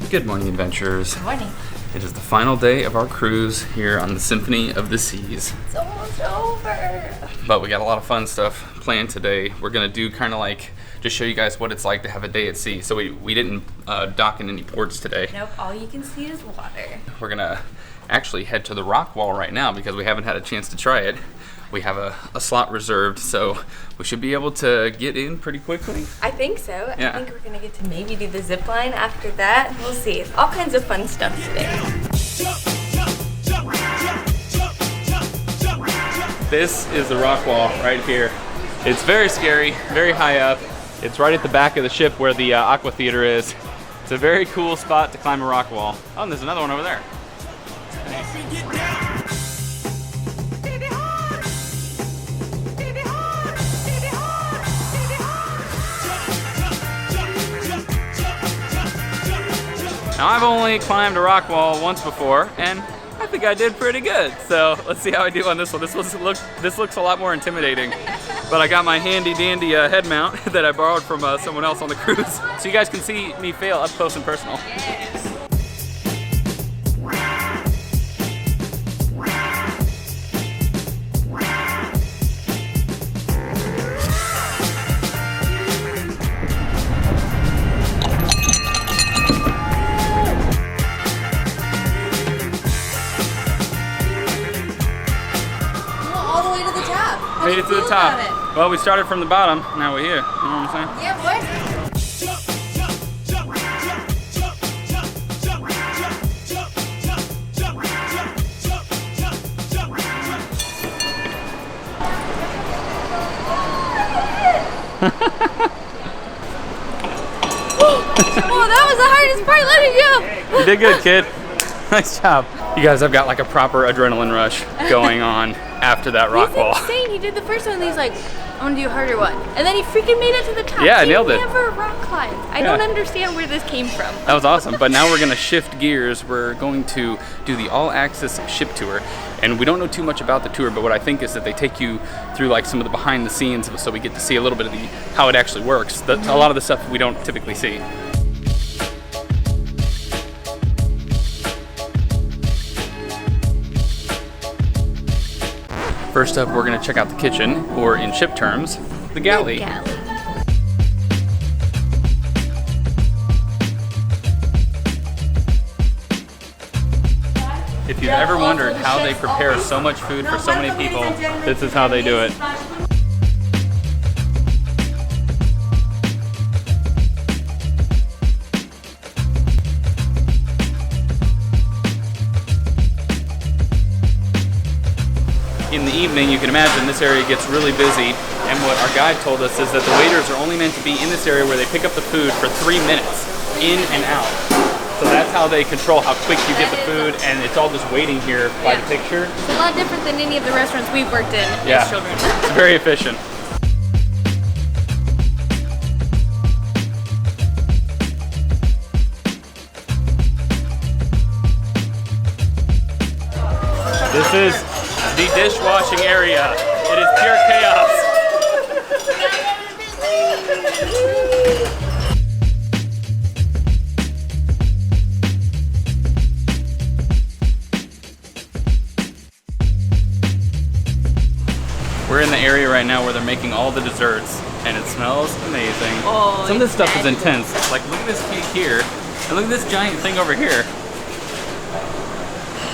Good morning, adventurers. Good morning. It is the final day of our cruise here on the Symphony of the Seas. It's almost over. But we got a lot of fun stuff planned today. We're gonna do kind of like, just show you guys what it's like to have a day at sea. So we didn't dock in any ports today. Nope, all you can see is water. We're gonna actually head to the rock wall right now because we haven't had a chance to try it. We have a slot reserved, so we should be able to get in pretty quickly. I think so. Yeah. I think we're gonna get to maybe do the zip line after that. We'll see. All kinds of fun stuff today. This is the rock wall right here. It's very scary, very high up. It's right at the back of the ship where the aqua theater is. It's a very cool spot to climb a rock wall. Oh, and there's another one over there. Now, I've only climbed a rock wall once before, and I think I did pretty good. So let's see how I do on this one. This looks a lot more intimidating, but I got my handy dandy head mount that I borrowed from someone else on the cruise, so you guys can see me fail up close and personal. Yes. Made it to the top. Well, we started from the bottom, now we're here. You know what I'm saying? Yeah, boy. Oh, that was the hardest part, letting go. You did good, kid. Nice job. You guys have got like a proper adrenaline rush going on after that rock wall. He's insane. He did the first one and he's like, I'm gonna do a harder one. And then he freaking made it to the top. Yeah, I nailed it. He never rock climbed. I don't understand where this came from. That was awesome. But now we're gonna shift gears. We're going to do the all-access ship tour. And we don't know too much about the tour, but what I think is that they take you through like some of the behind the scenes so we get to see a little bit of how it actually works. A lot of the stuff we don't typically see. First up, we're gonna check out the kitchen, or in ship terms, the galley. If you've ever wondered how they prepare so much food for so many people, this is how they do it. In the evening, you can imagine this area gets really busy, and what our guide told us is that the waiters are only meant to be in this area where they pick up the food for 3 minutes, in and out. So that's how they control how quick you get the food, and it's all just waiting here by the picture. It's a lot different than any of the restaurants we've worked in as children. It's very efficient. This is the dishwashing area. It is pure chaos. We're in the area right now where they're making all the desserts, and it smells amazing. Oh, some of this stuff is intense. Like, look at this cake here, and look at this giant thing over here.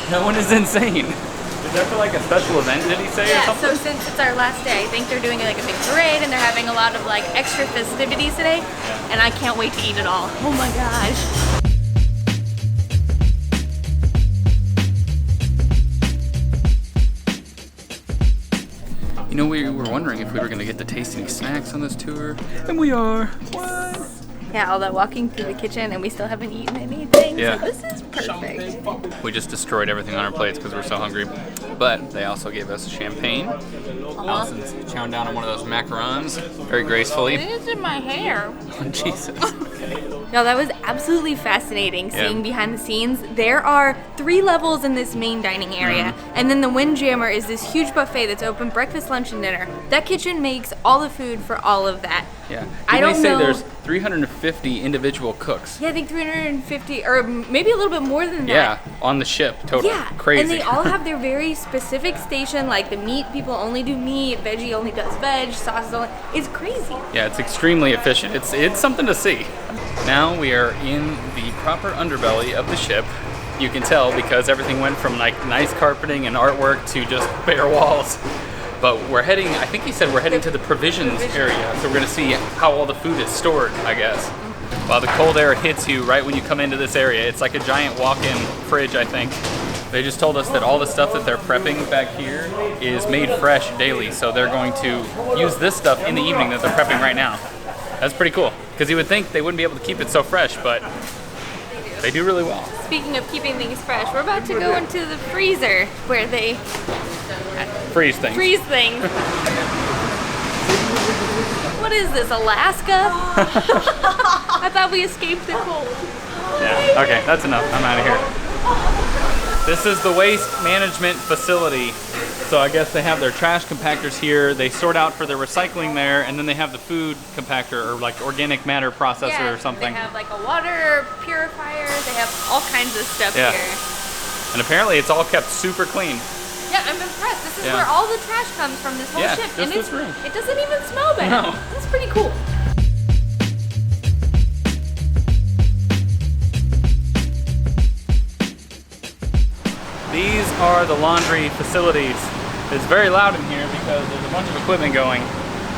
That one is insane. Is that for like a special event, did he say, or something? So since it's our last day, I think they're doing like a big parade and they're having a lot of like extra festivities today. Yeah. And I can't wait to eat it all. Oh my gosh. You know, we were wondering if we were gonna get to taste any snacks on this tour, and we are. What? Yeah, all that walking through the kitchen and we still haven't eaten anything. Yeah. So this is perfect. We just destroyed everything on our plates because we're so hungry. But they also gave us champagne. Allison's chowing down on one of those macarons very gracefully. It is in my hair. Oh, Jesus. No, that was absolutely fascinating seeing behind the scenes. There are 3 levels in this main dining area, and then the Windjammer is this huge buffet that's open breakfast, lunch, and dinner. That kitchen makes all the food for all of that. Yeah. I don't know. There's 350 individual cooks. Yeah, I think 350, or maybe a little bit more than that. Yeah, on the ship, total. Yeah, Crazy. and they all have their very specific station, like the meat people only do meat, veggie only does veg, sauces only. It's crazy. Yeah, it's extremely efficient. It's something to see. Now we are in the proper underbelly of the ship. You can tell because everything went from like nice carpeting and artwork to just bare walls. But we're heading, I think he said we're heading to the provisions area, so we're gonna see how all the food is stored, I guess. While the cold air hits you right when you come into this area. It's like a giant walk-in fridge, I think. They just told us that all the stuff that they're prepping back here is made fresh daily, so they're going to use this stuff in the evening that they're prepping right now. That's pretty cool, because you would think they wouldn't be able to keep it so fresh, but they do really well. Speaking of keeping things fresh, we're about to go into the freezer where they freeze things. What is this, Alaska? I thought we escaped the cold. Yeah, okay, that's enough. I'm out of here. This is the waste management facility. So I guess they have their trash compactors here. They sort out for their recycling there, and then they have the food compactor or like organic matter processor or something. They have like a water purifier. They have all kinds of stuff here. And apparently it's all kept super clean. Yeah, I'm impressed. This is where all the trash comes from this whole ship. And it doesn't even smell bad. No. That's pretty cool. These are the laundry facilities. It's very loud in here because there's a bunch of equipment going.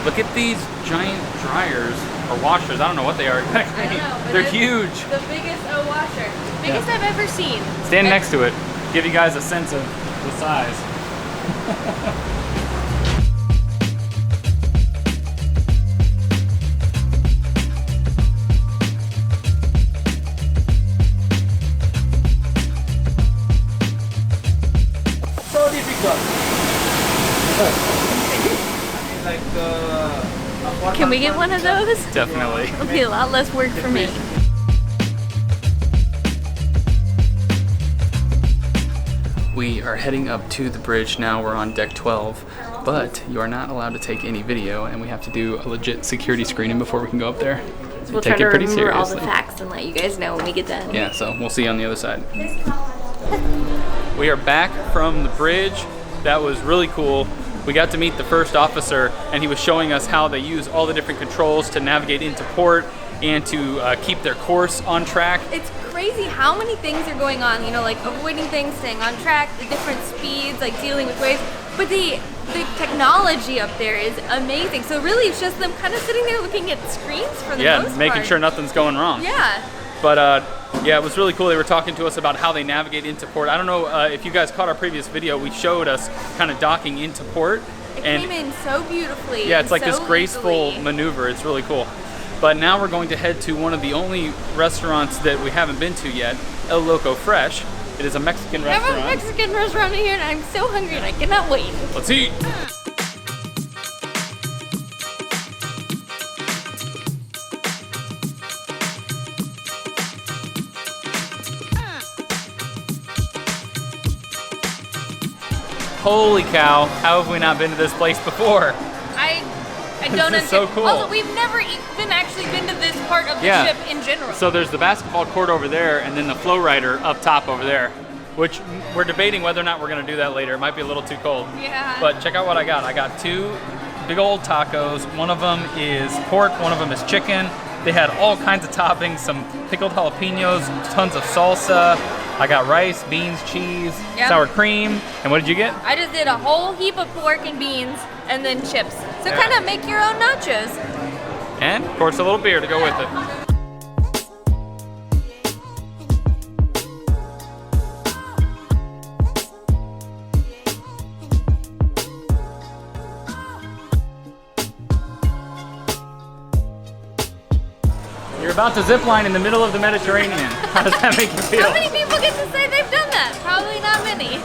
Look at these giant dryers or washers. I don't know what they are exactly. I don't know, They're huge. The biggest washer. Biggest I've ever seen. Stand next to it. Give you guys a sense of the size. So difficult. Can we get one of those? Definitely. It'll be a lot less work for me. We are heading up to the bridge now. We're on deck 12, but you are not allowed to take any video, and we have to do a legit security screening before we can go up there. So we'll take try it to pretty remember all the seriously. facts and let you guys know when we get done. Yeah, so we'll see you on the other side. We are back from the bridge. That was really cool. We got to meet the first officer, and he was showing us how they use all the different controls to navigate into port and to keep their course on track. It's crazy how many things are going on, you know, like avoiding things, staying on track, the different speeds, like dealing with waves. But the technology up there is amazing. So really it's just them kind of sitting there looking at screens for the most part. Yeah, making sure nothing's going wrong. Yeah. But yeah, it was really cool. They were talking to us about how they navigate into port. I don't know if you guys caught our previous video. We showed us kind of docking into port. It came in so beautifully. Yeah, it's like so this graceful easily. maneuver. It's really cool. But now we're going to head to one of the only restaurants that we haven't been to yet, El Loco Fresh. It is a Mexican We have restaurant. a Mexican restaurant here and I'm so hungry and I cannot wait. Let's eat. Holy cow, how have we not been to this place before? I don't This is so cool. Also, we've never even actually been to this part of the ship in general. So there's the basketball court over there and then the flowrider up top over there, which we're debating whether or not we're gonna do that later. It might be a little too cold. Yeah. But check out what I got. I got 2 big old tacos. One of them is pork, one of them is chicken. They had all kinds of toppings, some pickled jalapenos, tons of salsa. I got rice, beans, cheese, sour cream. And what did you get? I just did a whole heap of pork and beans and then chips. So kind of make your own nachos. And of course a little beer to go with it. You're about to zip line in the middle of the Mediterranean. How does that make you feel? How many people get to say they've done that? Probably not many.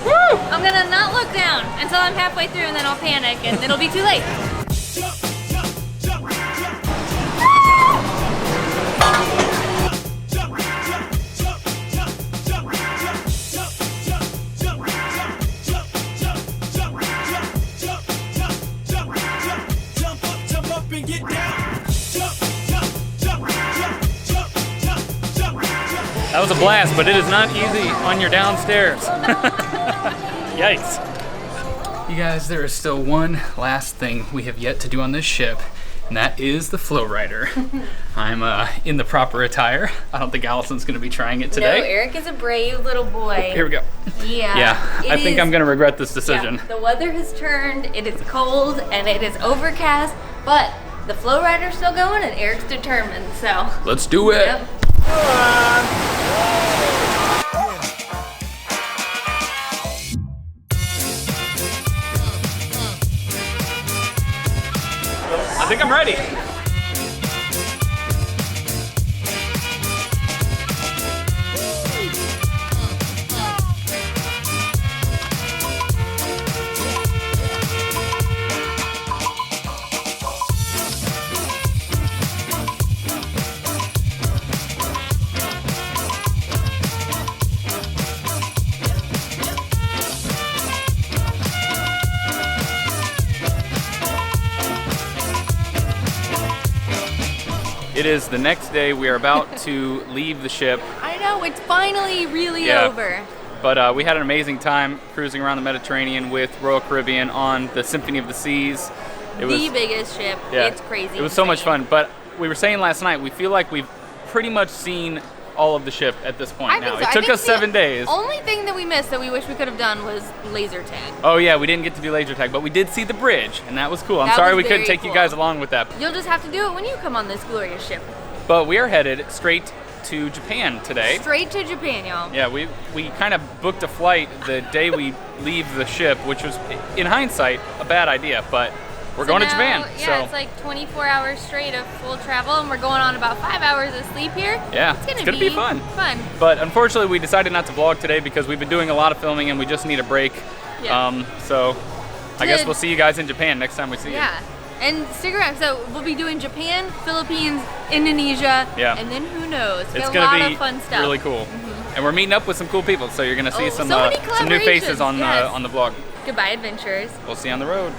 Woo! I'm gonna not look down until I'm halfway through and then I'll panic and it'll be too late. and get down. Jump, jump, jump, jump, jump, jump, jump, jump. That was a blast, but it is not easy on your downstairs. Yikes. You guys, there is still one last thing we have yet to do on this ship, and that is the flowrider. I'm in the proper attire. I don't think Allison's going to be trying it today. No, Eric is a brave little boy. Here we go. Yeah. Yeah, I think I'm going to regret this decision. Yeah, the weather has turned, it is cold, and it is overcast, but the flowrider's still going, and Eric's determined, so. Let's do it. Yep. I think I'm ready. It is the next day. We are about to leave the ship. I know, it's finally really over. But we had an amazing time cruising around the Mediterranean with Royal Caribbean on the Symphony of the Seas. It was the biggest ship. Yeah, It's crazy. It was so much insane. fun. But we were saying last night, we feel like we've pretty much seen all of the ship at this point I now. think so. It I took think us 7 days. Only thing that we missed that we wish we could have done was laser tag. Oh yeah, we didn't get to do laser tag, but we did see the bridge, and that was cool. I'm That sorry was we couldn't very take you cool. guys along with that. You'll just have to do it when you come on this glorious ship. But we are headed straight to Japan today. Straight to Japan, y'all. Yeah, we kind of booked a flight the day we leave the ship, which was, in hindsight, a bad idea, but we're going to Japan. Yeah, So it's like 24 hours straight of full travel, and we're going on about 5 hours of sleep here. yeah, It's gonna be fun. Fun. But unfortunately, we decided not to vlog today because we've been doing a lot of filming and we just need a break. Yeah. So I guess Good. we'll see you guys in Japan next time we see you. Yeah. And stick around. So we'll be doing Japan, Philippines, Indonesia, Yeah. and then who knows? It's a gonna lot be of fun stuff. really cool. And we're meeting up with some cool people, so you're gonna see Oh, some so many new faces collaborations, on yes. the vlog. Goodbye, adventurers. We'll see you on the road.